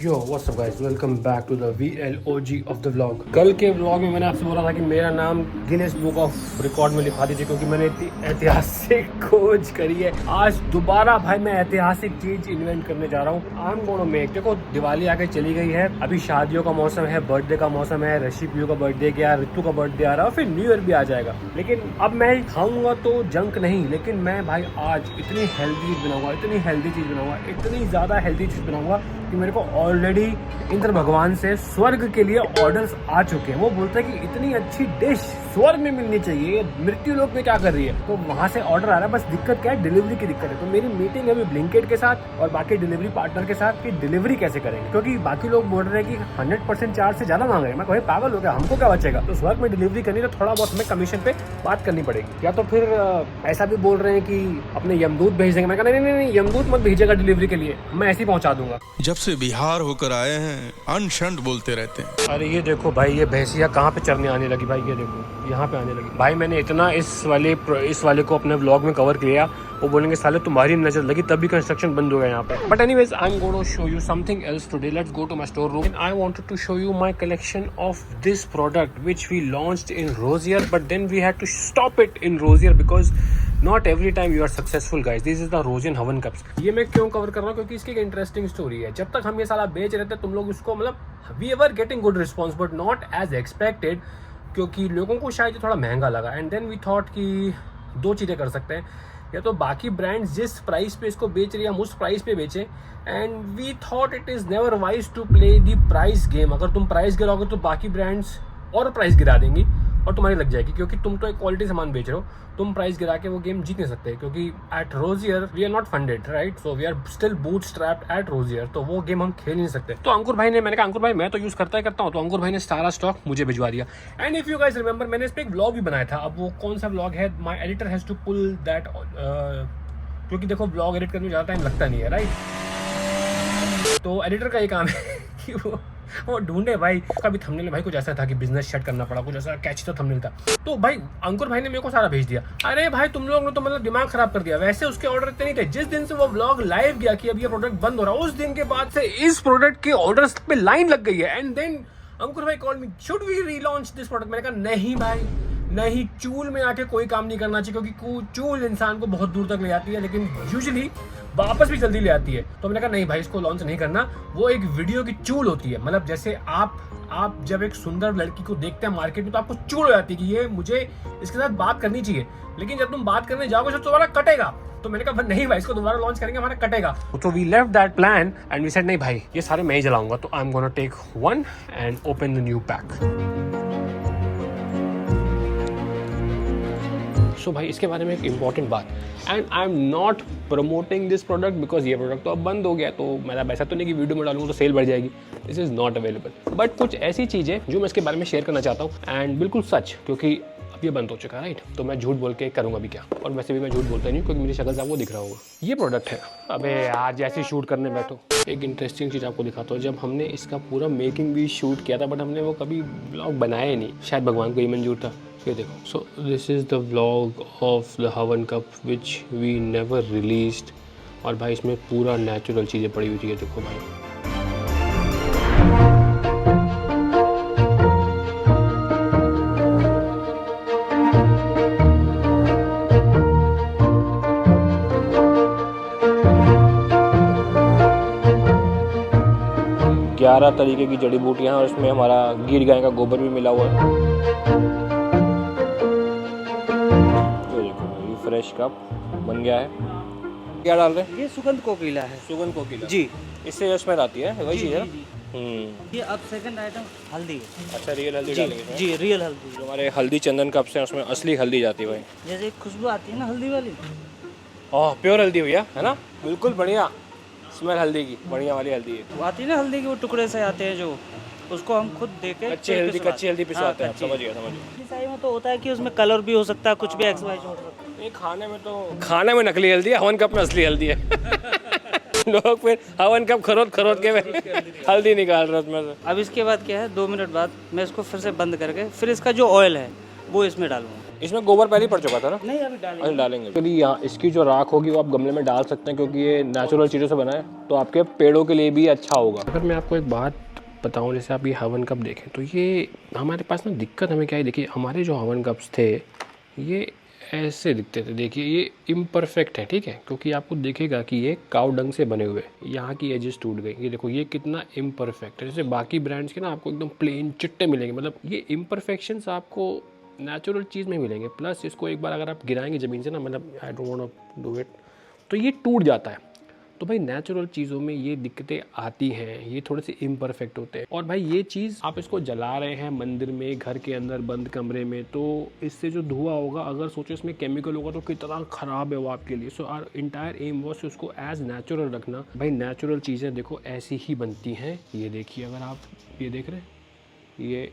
Yo what's up guys, welcome back to the VLOG of the vlog. कल के vlog में मैंने आपसे बोला था कि मेरा नाम गिनेस बुक ऑफ रिकॉर्ड में लिखा दीजिए क्योंकि मैंने इतनी ऐतिहासिक खोज करी है। आज दोबारा भाई मैं ऐतिहासिक चीज इन्वेंट करने जा रहा हूँ। आई एम गोना मेक, देखो दिवाली आके चली गई है, अभी शादियों का मौसम है, बर्थडे का मौसम है, ऋषि पीयू का बर्थडे गया, ऋतु का बर्थडे आ रहा है, फिर न्यू ईयर भी आ जाएगा। लेकिन अब मैं खाऊंगा तो जंक नहीं, लेकिन मैं भाई आज इतनी हेल्दी चीज बनाऊंगा, इतनी हेल्दी चीज बनाऊंगा, इतनी ज्यादा हेल्दी चीज बनाऊंगा कि मेरे को ऑलरेडी इंद्र भगवान से स्वर्ग के लिए ऑर्डर्स आ चुके हैं। वो बोलते हैं कि इतनी अच्छी डिश स्वर्ग में मिलनी चाहिए, मृत्यु लोक में क्या कर रही है, तो वहां से ऑर्डर आ रहा है। बस दिक्कत क्या है, डिलीवरी की दिक्कत है। तो मेरी मीटिंग है अभी ब्लिंकिट के साथ और बाकी डिलीवरी पार्टनर के साथ कि डिलीवरी कैसे करेंगे, क्योंकि बाकी लोग बोल रहे हैं कि 100% चार्ज से ज्यादा मांग रहे हैं। मैं कोई पागल हो गया, हमको क्या बचेगा। तो स्वर्ग में डिलीवरी करनी तो थोड़ा बहुत हमें कमीशन पे बात करनी पड़ेगी। या तो फिर ऐसा भी बोल रहे हैं कि अपने यमदूत भेज देंगे। मैं कहा नहीं, यमदूत मत भेजिएगा डिलीवरी के लिए, मैं ऐसे ही पहुंचा दूंगा। जब से बिहार होकर आए हैं अनशंट बोलते रहते हैं। अरे ये देखो भाई, ये भैंसिया कहाँ पे चरने आने लगी भाई, ये देखो यहाँ पे आने लगी। भाई मैंने इतना इस वाले को अपने व्लॉग में कवर किया, वो बोलेंगे साले तुम्हारी नजर लगी तब भी कंस्ट्रक्शन बंद हो गया यहाँ पे। But anyways I am going to show you something else today. Let's go to my store room and I wanted to show you my collection of this product which we launched in Rozier, but then we had to stop it in Rozier because not every time you are successful guys. This is the Rozier havan cups. ये मैं क्यों cover कर रहा हूँ, क्योंकि इसकी एक interesting story है। जब तक हम ये साला बेच रहे थे तुम लोग इसको मतलब we were getting good response but not as expected, क्योंकि लोगों को शायद ये थोड़ा महंगा लगा। एंड देन वी थॉट कि दो चीज़ें कर सकते हैं, या तो बाकी ब्रांड्स जिस प्राइस पे इसको बेच रही है हम उस प्राइस पे बेचें। And we thought it is never wise to play the price game. अगर तुम प्राइस गिराओगे तो बाकी ब्रांड्स और प्राइस गिरा देंगी और तुम्हारी लग जाएगी, क्योंकि तुम तो एक क्वालिटी सामान बेच रहे हो। तुम प्राइस गिरा के वो गेम जीत नहीं सकते, क्योंकि at Rozier we are not funded right, so we are still bootstrapped at Rozier, तो वो गेम हम खेल नहीं सकते। तो अंकुर भाई ने, मैंने कहा अंकुर भाई मैं तो यूज करता हूँ, तो अंकुर भाई ने सारा स्टॉक मुझे भिजवा दिया। And if you guys remember, मैंने इस पर एक व्लॉग भी बनाया था। अब वो कौन सा व्लॉग है, my editor has to pull that, क्योंकि देखो व्लॉग एडिट करने में ज़्यादा टाइम लगता नहीं है राइट। तो एडिटर का ये काम है कि वो ढूंढे भाई। कभी थंबनेल भाई कुछ ऐसा था कि बिजनेस सेट करना पड़ा, कुछ ऐसा कैची तो थंबनेल था। तो भाई अंकुर भाई ने मेरे को सारा भेज दिया। अरे भाई तुम लोगों ने तो मतलब दिमाग खराब कर दिया। वैसे उसके ऑर्डर इतने नहीं थे। जिस दिन से वो व्लॉग लाइव गया कि अब ये प्रोडक्ट बंद हो रहा है, उस दिन के बाद से इस प्रोडक्ट के ऑर्डर्स पे लाइन लग गई है। एंड देन अंकुर भाई called me, should we relaunch this product. मैंने कहा नहीं भाई नहीं, चूल में आके कोई काम नहीं करना चाहिए, क्योंकि चूल इंसान को बहुत दूर तक ले जाती है लेकिन यूजुअली वापस भी जल्दी ले आती है। तो मैंने कहा नहीं भाई इसको लॉन्च नहीं करना। वो एक वीडियो की चूल होती है, मतलब जैसे आप जब एक सुंदर लड़की को देखते हैं मार्केट में तो आपको चूल हो जाती है कि ये मुझे इसके साथ बात करनी चाहिए, लेकिन जब तुम बात करने जाओगे तो तुम्हारा कटेगा। तो मैंने कहा नहीं भाई इसको दोबारा लॉन्च करेंगे हमारा कटेगा। तो we left that plan and we said नहीं भाई ये सारे मैं ही जलाऊंगा। तो I am gonna take one and open the new pack. So भाई इसके बारे में एक इम्पॉर्टेंट बात, and I am not promoting this product because ये प्रोडक्ट तो अब बंद हो गया, तो मतलब ऐसा तो नहीं कि वीडियो में डालूंगा तो सेल बढ़ जाएगी। This is not available, but कुछ ऐसी चीज़ें जो मैं इसके बारे में शेयर करना चाहता हूँ एंड बिल्कुल सच, क्योंकि अब ये बंद हो चुका है राइट। तो मैं झूठ बोल के करूँगा भी क्या, और वैसे भी मैं झूठ बोलता नहीं क्योंकि मेरी शक्ल से आपको दिख रहा होगा। ये प्रोडक्ट है, अबे यार जैसे शूट करने बैठो एक इंटरेस्टिंग चीज़ आपको दिखाता हूँ। जब हमने इसका पूरा मेकिंग भी शूट किया था बट हमने वो कभी ब्लॉग बनाया नहीं, शायद भगवान को ही मंजूर था। ये देखो, so this is the vlog of the havan cup which we never released. और भाई इसमें पूरा नेचुरल चीज़ें पड़ी हुई थी। ये देखो भाई, 11 तरीके की जड़ी बूटियाँ और इसमें हमारा गिर गाय का गोबर भी मिला हुआ है। ये देखो ये फ्रेश कप बन गया है। क्या डाल रहे हैं? ये सुगंध कोकिला है। सुगंध कोकिला जी, इससे स्मेल आती है, वही चीज़ है। ये अब सेकंड आइटम हल्दी है। अच्छा रियल हल्दी डालेंगे? जी रियल हल्दी। जो हमारे हल्दी चंदन कप्स हैं उसमें असली हल्दी जाती है भाई। जैसे एक खुशबू आती है ना हल्दी वाली, ओह प्योर हल्दी भैया है ना, बिल्कुल बढ़िया स्मेल हल्दी की, बढ़िया वाली हल्दी है। वो आती है ना हल्दी के वो टुकड़े से आते हैं जो, उसको हम खुद देके कच्ची हल्दी पिसवाते हैं। समझ गया। सही में तो होता है कि उसमें कलर भी हो सकता है, कुछ भी एक्स वाई हो सकता है। नहीं खाने में नकली हल्दी है, हवन कप में असली हल्दी है। लोग फिर हवन कप खरोद के हल्दी निकाल रहे उसमें से। अब इसके बाद क्या है, 2 मिनट बाद मैं इसको फिर से बंद करके फिर इसका जो ऑयल है वो इसमें डालूंगा। इसमें गोबर पहले ही पड़ चुका था ना? नहीं अभी डालेंगे। अरे डालेंगे। तो यहाँ इसकी जो राख होगी वो आप गमले में डाल सकते हैं क्योंकि ये नेचुरल चीज़ों से बना है, तो आपके पेड़ों के लिए भी अच्छा होगा। अगर मैं आपको एक बात बताऊँ, जैसे आप ये हवन कप देखें तो ये हमारे पास ना दिक्कत हमें क्या है, देखिए हमारे जो हवन कप्स थे ये ऐसे दिखते थे। देखिए ये इम्परफेक्ट है, ठीक है, क्योंकि आपको दिखेगा कि ये काव डंग से बने हुए, यहाँ की एजेस टूट गई। ये देखो ये कितना इम्परफेक्ट है। जैसे बाकी ब्रांड्स के ना आपको एकदम प्लेन चिट्टे मिलेंगे, मतलब ये इम्परफेक्शंस आपको नेचुरल चीज़ में मिलेंगे। प्लस इसको एक बार अगर आप गिराएंगे ज़मीन से ना, मतलब I don't want to do it, तो ये टूट जाता है। तो भाई नेचुरल चीज़ों में ये दिक्कतें आती हैं, ये थोड़े से इम्परफेक्ट होते हैं। और भाई ये चीज़ आप इसको जला रहे हैं मंदिर में, घर के अंदर बंद कमरे में, तो इससे जो धुआं होगा, अगर सोचो इसमें केमिकल होगा तो कितना ख़राब है वो आपके लिए। So our entire aim was उसको एज नेचुरल रखना। भाई नेचुरल चीज़ें देखो ऐसी ही बनती हैं। ये देखिए, अगर आप ये देख रहे हैं, ये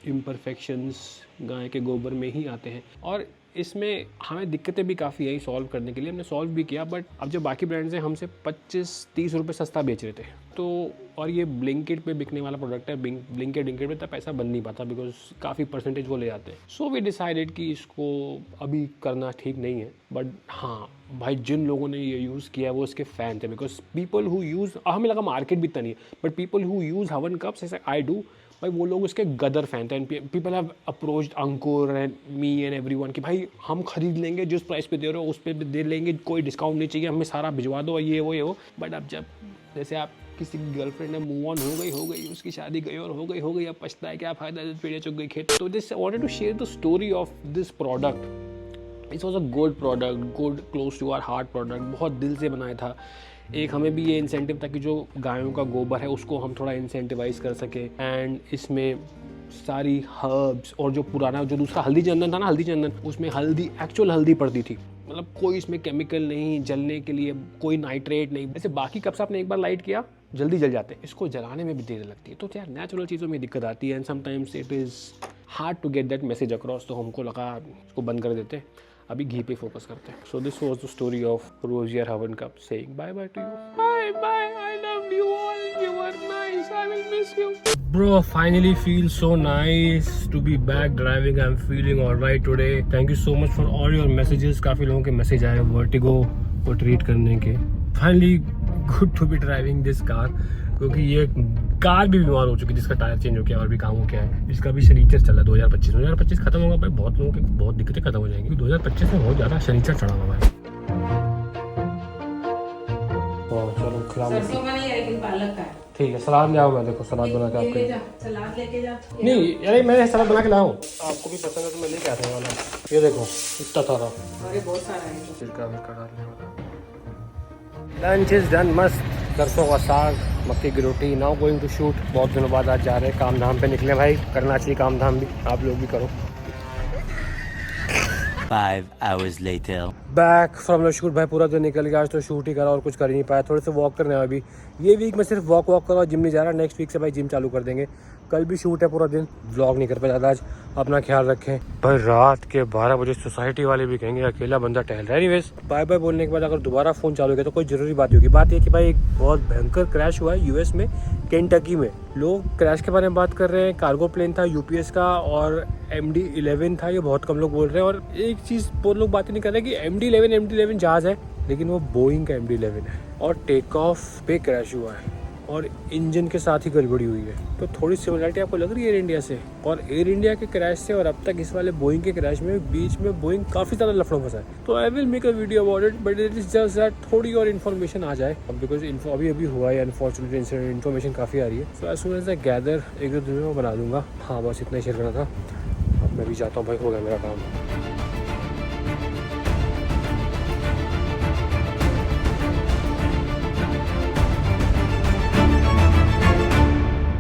इम्परफेक्शंस गाय के गोबर में ही आते हैं। और इसमें हमें दिक्कतें भी काफ़ी आई सॉल्व करने के लिए, हमने सॉल्व भी किया। बट अब जो बाकी ब्रांड्स हैं हमसे 25-30 रुपये सस्ता बेच रहे थे, तो और ये ब्लिंकिट पे बिकने वाला प्रोडक्ट है। ब्लिंकिट में इतना पैसा बन नहीं पाता बिकॉज काफ़ी परसेंटेज वो ले जाते हैं। सो वी डिसाइडेड कि इसको अभी करना ठीक नहीं है। बट हाँ भाई, जिन लोगों ने ये यूज़ किया वो उसके फ़ैन थे, बिकॉज पीपल हु यूज़, हमें लगा मार्केट भी इतना नहीं है, बट पीपल हु यूज़ हवन कप्स ऐसे आई डू, भाई वो लोग उसके गदर फैन थे। And people have approached Ankur and me and everyone कि भाई हम खरीद लेंगे, जिस प्राइस पे दे रहे हो उस पे भी दे लेंगे, कोई डिस्काउंट नहीं चाहिए, हमें सारा भिजवा दो, ये वो। बट अब जब जैसे आप किसी की गर्लफ्रेंड ने मूव ऑन हो गई, उसकी शादी गई और हो गई, अब पछता है क्या फ़ायदा, पीढ़ियाँ चुक गई खेत। तो this wanted to share the story of this product. It was a good product, good close to our heart product, बहुत दिल से बनाया था। एक हमें भी ये इंसेंटिव था कि जो गायों का गोबर है उसको हम थोड़ा इंसेंटिवाइज कर सके। एंड इसमें सारी हर्ब्स और जो पुराना जो दूसरा हल्दी चंदन था ना, हल्दी चंदन, उसमें हल्दी, एक्चुअल हल्दी पड़ती थी, मतलब कोई इसमें केमिकल नहीं, जलने के लिए कोई नाइट्रेट नहीं। जैसे बाकी कप्स आपने एक बार लाइट किया जल्दी जल जाते हैं, इसको जलाने में भी देर लगती है। तो यार नेचुरल चीज़ों में दिक्कत आती है and sometimes it is hard to get that message across. तो हमको लगा इसको बंद कर देते हैं, अभी घी पे फोकस करते हैं। So this was the story of Rozier havan cup saying bye bye to you. Bye bye, I love you all, you are nice, I will miss you. Bro, finally feel so nice to be back driving. I'm feeling alright today. Thank you so much for all your messages. काफ़ी लोगों के message आए vertigo को treat करने के। Finally good to be driving this car, क्योंकि ये car भी बीमार हो चुकी है, जिसका टायर चेंज हो गया और भी काम हो गया है। इसका भी शनिचर चला 2025 खत्म होगा भाई, बहुत लोगों की बहुत दिक्कतें खत्म हो जाएंगी। 2025 में बहुत ज़्यादा शनिचर चढ़ा हुआ भाई। चलो खिला सरसों का नहीं है लेकिन पालक का है। ठीक है, सलाद ले आओ। मैं देखो सलाद बना के ले जा, आपके सलाद लेके जा। नहीं, अरे मैं सलाद बना के लाया हूँ, आपको भी पसंद है तो मैं लेके आता हूँ वाला। ये देखो इतना सारा, अरे बहुत सारा है। छिलका भी डालने वाला। लंच इज डन, मस्त सरसों का साग, मक्की की रोटी। Now going to shoot. बहुत दिनों बाद आज जा रहे हैं, काम धाम पे निकले भाई, करना चाहिए काम धाम भी, आप लोग भी करो। 5 hours later. Back from the shoot भाई, पूरा दिन निकल गया आज, तो शूट ही करा और कुछ कर ही नहीं पाया। थोड़े से वॉक करने अभी ये वीक में सिर्फ वॉक करा, जिम नहीं जा रहा। नेक्स्ट वीक से भाई जिम चालू कर देंगे। कल भी शूट है पूरा दिन, व्लॉग नहीं कर पाया ज़्यादा आज। अपना ख्याल रखें भाई। रात के 12 बजे सोसाइटी वाले भी कहेंगे अकेला बंदा टहल रहा है। एनीवेज बाय बाय बोलने के बाद अगर दोबारा फ़ोन चालू किया तो कोई ज़रूरी बात होगी। बात ये कि भाई एक बहुत भयंकर क्रैश हुआ है यूएस में, केंटकी में। लोग क्रैश के बारे में बात कर रहे हैं। कार्गो प्लेन था यूपीएस का और MD-11 था, ये बहुत कम लोग बोल रहे हैं। और एक चीज़ बहुत लोग बातें नहीं कर रहे कि MD-11 जहाज़ है, लेकिन वो बोइंग का MD-11 है और टेक ऑफ पे क्रैश हुआ है और इंजन के साथ ही गड़बड़ी हुई है। तो थोड़ी सिमिलरिटी आपको लग रही है एयर इंडिया से और एयर इंडिया के क्रैश से, और अब तक इस वाले बोइंग के क्रैश में बीच में बोइंग काफ़ी ज़्यादा लफड़ों फंसा है। तो I will make a video about it, but it is just that थोड़ी और इन्फॉर्मेशन आ जाए अब, बिकॉज अभी हुआ है अनफॉर्चुनेटली इंसिडेंट, इन्फॉर्मेशन काफ़ी आ रही है। So as soon as I gather 1-2 दिन में मैं बना दूंगा। हाँ बस इतना ही शेयर करना था। अब मैं भी जाता हूँ भाई, हो गया मेरा काम।